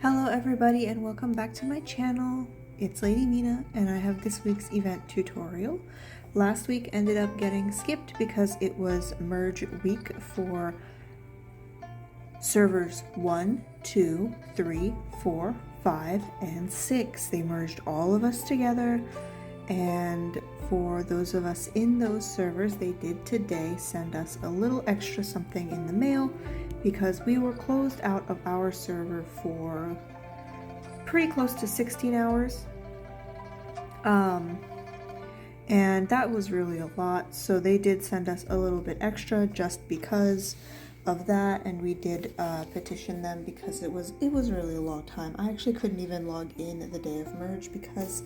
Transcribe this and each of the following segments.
Hello everybody and welcome back to my channel. It's Lady Mina and I have this week's event tutorial. Last week ended up getting skipped because it was merge week for servers 1, 2, 3, 4, 5, and 6. They merged all of us together, and for those of us in those servers, they did today send us a little extra something in the mail because we were closed out of our server for pretty close to 16 hours. And that was really a lot, so they did send us a little bit extra just because of that, and we did petition them because it was really a long time. I actually couldn't even log in the day of merge because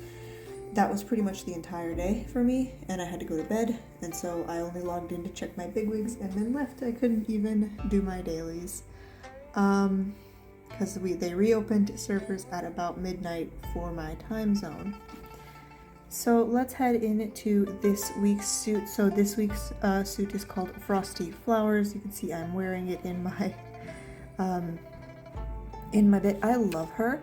that was pretty much the entire day for me, and I had to go to bed, and so I only logged in to check my bigwigs and then left. I couldn't even do my dailies because they reopened servers at about midnight for my time zone. So let's head into this week's suit. So this week's suit is called Frosty Flowers. You can see I'm wearing it in my bit. I love her.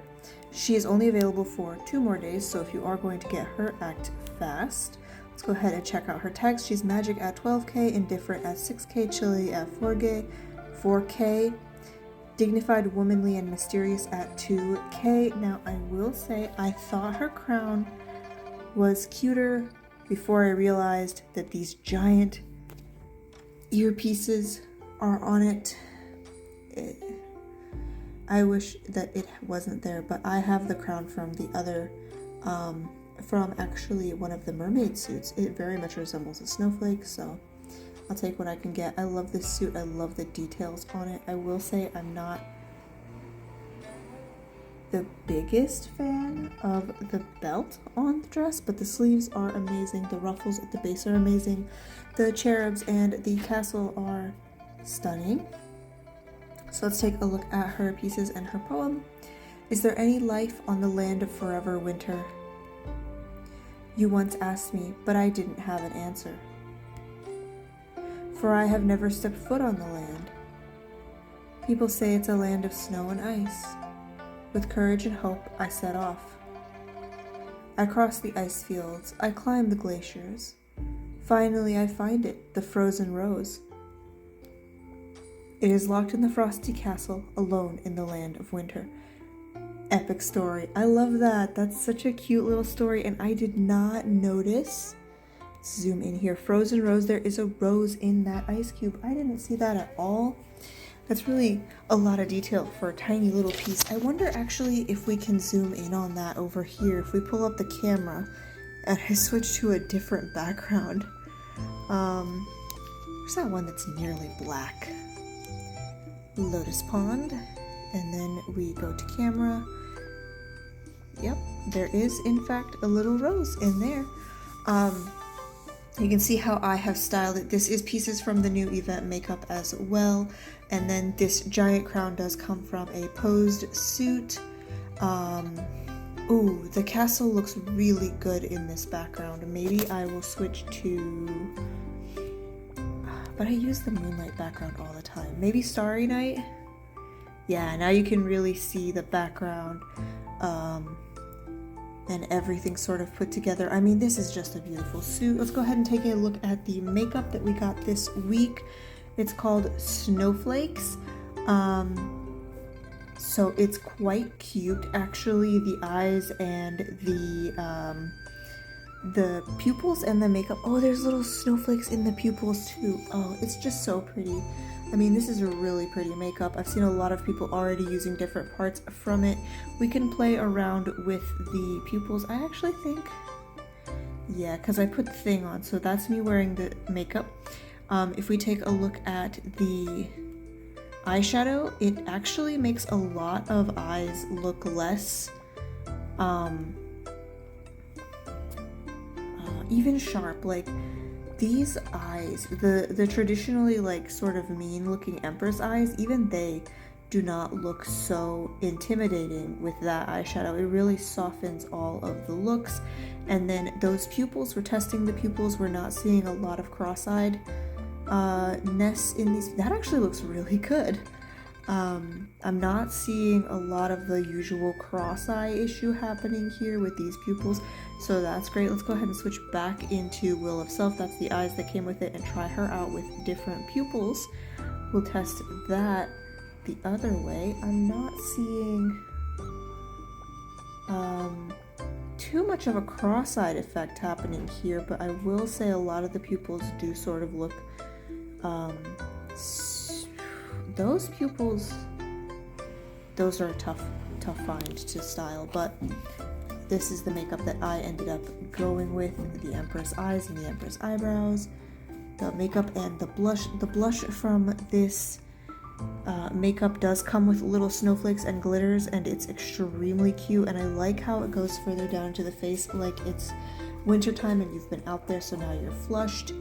She is only available for 2 more days, so if you are going to get her, act fast. Let's go ahead and check out her tags. She's magic at 12k, indifferent at 6k, chilly at 4k, dignified, womanly, and mysterious at 2k. Now I will say I thought her crown was cuter before I realized that these giant earpieces are on it. I wish that it wasn't there, but I have the crown from the other, from actually one of the mermaid suits. It very much resembles a snowflake, so I'll take what I can get. I love this suit. I love the details on it. I will say I'm not the biggest fan of the belt on the dress, but the sleeves are amazing. The ruffles at the base are amazing. The cherubs and the castle are stunning. So let's take a look at her pieces and her poem. Is there any life on the land of forever winter? You once asked me, but I didn't have an answer. For I have never stepped foot on the land. People say it's a land of snow and ice. With courage and hope, I set off. I cross the ice fields, I climb the glaciers. Finally, I find it, the frozen rose. It is locked in the frosty castle, alone in the land of winter. Epic story. I love that. That's such a cute little story, and I did not notice. Zoom in here. Frozen rose. There is a rose in that ice cube. I didn't see that at all. That's really a lot of detail for a tiny little piece. I wonder actually if we can zoom in on that over here. If we pull up the camera and I switch to a different background. There's that one that's nearly black. Lotus pond, and then we go to camera. Yep, there is in fact a little rose in there. You can see how I have styled it. This is pieces from the new event makeup as well, and then this giant crown does come from a posed suit. Ooh, the castle looks really good in this background. Maybe I will switch to, but I use the moonlight background all the time. Maybe Starry Night? Yeah, now you can really see the background and everything sort of put together. I mean, this is just a beautiful suit. Let's go ahead and take a look at the makeup that we got this week. It's called Snowflakes. So it's quite cute, actually. The eyes and the pupils and the makeup. Oh, there's little snowflakes in the pupils too. Oh, it's just so pretty. I mean, this is a really pretty makeup. I've seen a lot of people already using different parts from it. We can play around with the pupils. I actually think, yeah, because I put the thing on, so that's me wearing the makeup. If we take a look at the eyeshadow, it actually makes a lot of eyes look less even sharp. Like these eyes, the traditionally like sort of mean looking empress eyes, even they do not look so intimidating with that eyeshadow. It really softens all of the looks. And then those pupils, we're testing the pupils. We're not seeing a lot of cross-eyed ness in these. That actually looks really good. I'm not seeing a lot of the usual cross-eye issue happening here with these pupils, so that's great. Let's go ahead and switch back into Will of Self. That's the eyes that came with it, and try her out with different pupils. We'll test that the other way. I'm not seeing too much of a cross-eyed effect happening here, but I will say a lot of the pupils do sort of look those pupils, those are a tough find to style, but this is the makeup that I ended up going with. The Empress eyes and the Empress eyebrows, the makeup and the blush. The blush from this makeup does come with little snowflakes and glitters, and it's extremely cute, and I like how it goes further down to the face like it's wintertime and you've been out there, so now you're flushed.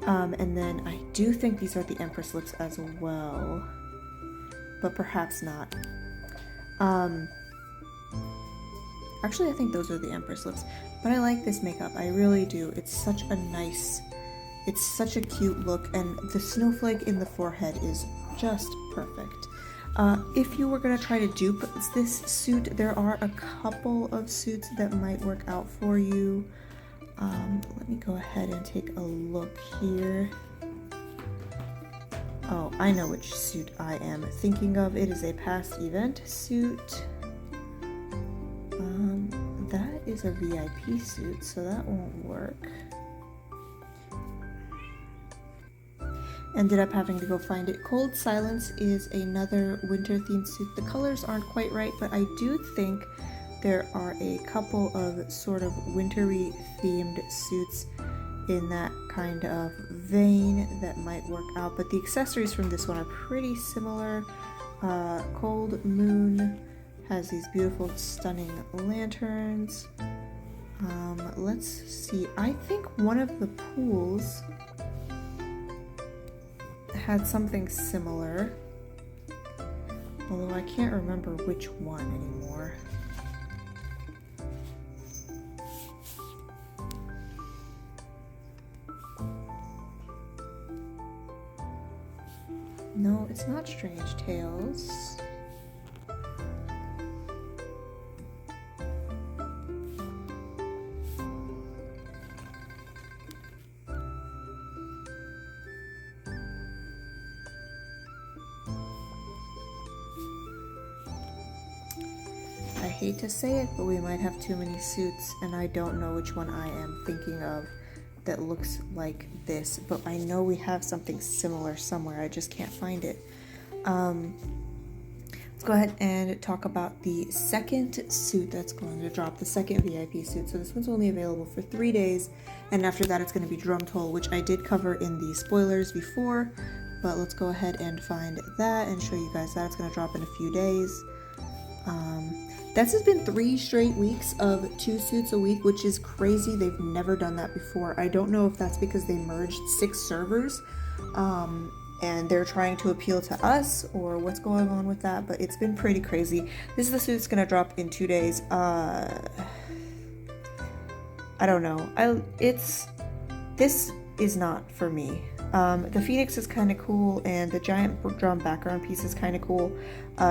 And then I do think these are the Empress lips as well, but perhaps not. Actually, I think those are the Empress lips, but I like this makeup. I really do. It's such a cute look, and the snowflake in the forehead is just perfect. If you were gonna try to dupe this suit, there are a couple of suits that might work out for you. Let me go ahead and take a look here. Oh, I know which suit I am thinking of. It is a past event suit. That is a VIP suit, so that won't work. Ended up having to go find it. Cold Silence is another winter themed suit. The colors aren't quite right, but I do think there are a couple of sort of wintry themed suits in that kind of vein that might work out, but the accessories from this one are pretty similar. Cold Moon has these beautiful, stunning lanterns. Let's see, I think one of the pools had something similar, although I can't remember which one anymore. No, it's not Strange Tales. I hate to say it, but we might have too many suits, and I don't know which one I am thinking of that looks like this, but I know we have something similar somewhere. I just can't find it. Let's go ahead and talk about the second suit that's going to drop, the second VIP suit. So this one's only available for 3 days, and after that it's going to be Drum Toll, which I did cover in the spoilers before, but let's go ahead and find that and show you guys that. It's going to drop in a few days. That's has been 3 straight weeks of 2 suits a week, which is crazy. They've never done that before. I don't know if that's because they merged 6 servers and they're trying to appeal to us or what's going on with that, but it's been pretty crazy. This is the suit that's going to drop in 2 days. I don't know. This is not for me. The Phoenix is kind of cool, and the giant drum background piece is kind of cool.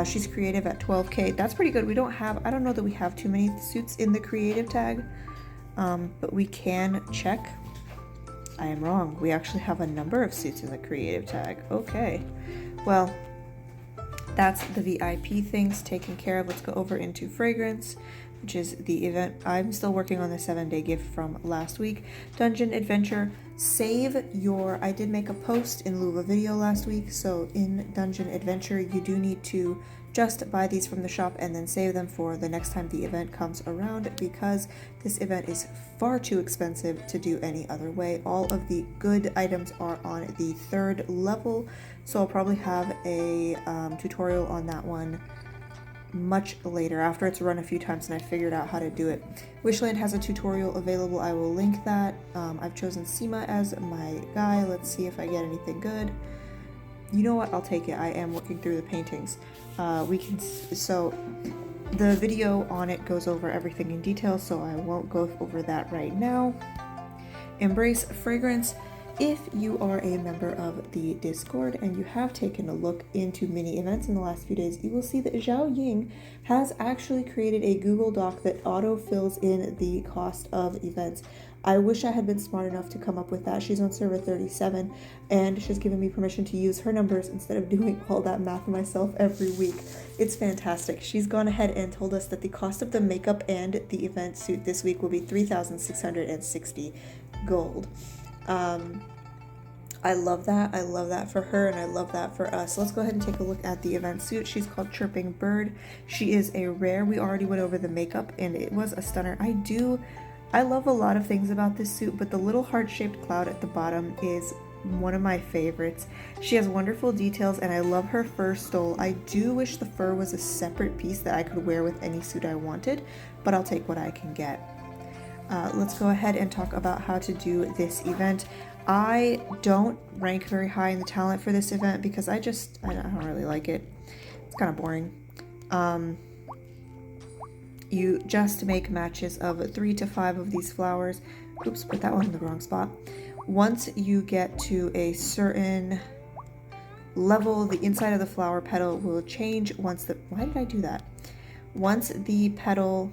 She's creative at 12K. That's pretty good. I don't know that we have too many suits in the creative tag, but we can check. I am wrong. We actually have a number of suits in the creative tag. Okay. Well, that's the VIP things taken care of. Let's go over into fragrance, which is the event. I'm still working on the 7-day gift from last week. Dungeon Adventure. I did make a post in lieu of a video last week, so in Dungeon Adventure you do need to just buy these from the shop and then save them for the next time the event comes around, because this event is far too expensive to do any other way. All of the good items are on the 3rd level, so I'll probably have a tutorial on that one much later after it's run a few times and I figured out how to do it. Wishland has a tutorial available. I will link that. I've chosen Seema as my guy. Let's see if I get anything good. You know what? I'll take it. I am working through the paintings. So the video on it goes over everything in detail, so I won't go over that right now. Embrace Fragrance If you are a member of the Discord and you have taken a look into mini events in the last few days, you will see that Zhao Ying has actually created a Google Doc that auto fills in the cost of events. I wish I had been smart enough to come up with that. She's on server 37 and she's given me permission to use her numbers instead of doing all that math myself every week. It's fantastic. She's gone ahead and told us that the cost of the makeup and the event suit this week will be 3,660 gold. I love that. I love that for her and I love that for us. Let's go ahead and take a look at the event suit. She's called Chirping Bird. She is a rare. We already went over the makeup and it was a stunner. I love a lot of things about this suit, but the little heart-shaped cloud at the bottom is one of my favorites. She has wonderful details and I love her fur stole. I do wish the fur was a separate piece that I could wear with any suit I wanted, but I'll take what I can get. Let's go ahead and talk about how to do this event. I don't rank very high in the talent for this event because I don't really like it. It's kind of boring. You just make matches of 3 to 5 of these flowers. Oops, put that one in the wrong spot. Once you get to a certain level, the inside of the flower petal will change why did I do that? Once the petal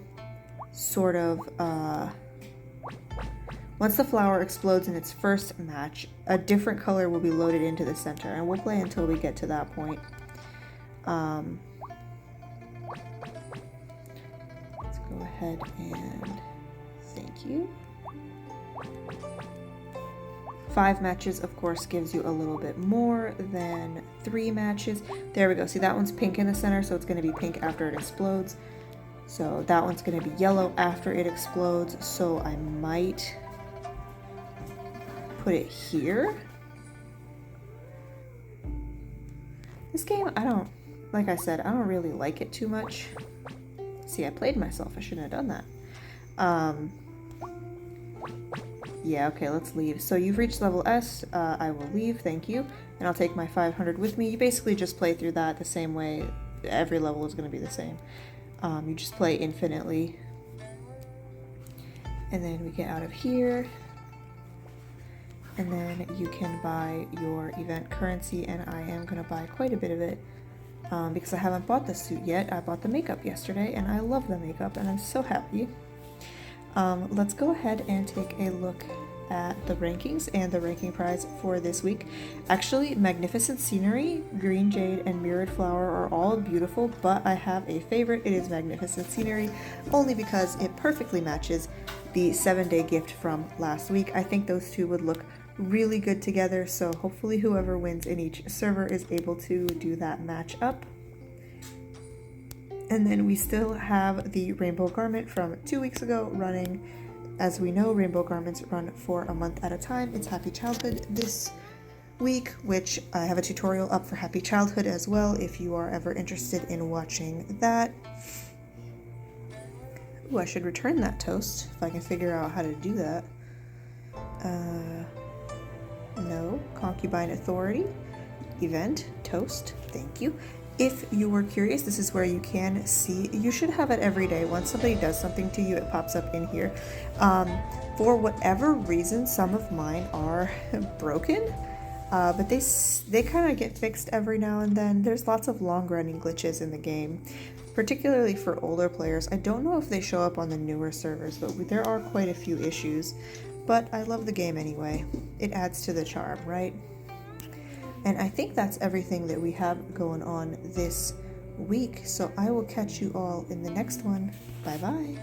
once the flower explodes in its first match, a different color will be loaded into the center, and we'll play until we get to that point. Let's go ahead and thank you. 5 matches, of course, gives you a little bit more than 3 matches. There we go. See, that one's pink in the center, so it's going to be pink after it explodes. So that one's going to be yellow after it explodes, so I might put it here. This game, like I said, I don't really like it too much. See, I played myself. I shouldn't have done that. Yeah, okay, let's leave. So you've reached level S. I will leave, thank you. And I'll take my 500 with me. You basically just play through that the same way. Every level is going to be the same. You just play infinitely. And then we get out of here. And then you can buy your event currency, and I am going to buy quite a bit of it because I haven't bought the suit yet. I bought the makeup yesterday, and I love the makeup, and I'm so happy. Let's go ahead and take a look at the rankings and the ranking prize for this week. Actually, Magnificent Scenery, Green Jade, and Mirrored Flower are all beautiful, but I have a favorite. It is Magnificent Scenery, only because it perfectly matches the 7-day gift from last week. I think those two would look really good together, so hopefully whoever wins in each server is able to do that match up. And then we still have the Rainbow Garment from 2 weeks ago running. As we know, Rainbow Garments run for a month at a time. It's Happy Childhood this week, which I have a tutorial up for Happy Childhood as well if you are ever interested in watching that. Ooh, I should return that toast if I can figure out how to do that. No, Concubine Authority, event, toast, thank you. If you were curious, this is where you can see, you should have it every day. Once somebody does something to you, it pops up in here. For whatever reason, some of mine are broken, but they kind of get fixed every now and then. There's lots of long-running glitches in the game, particularly for older players. I don't know if they show up on the newer servers, but there are quite a few issues. But I love the game anyway. It adds to the charm, right? And I think that's everything that we have going on this week. So I will catch you all in the next one. Bye-bye.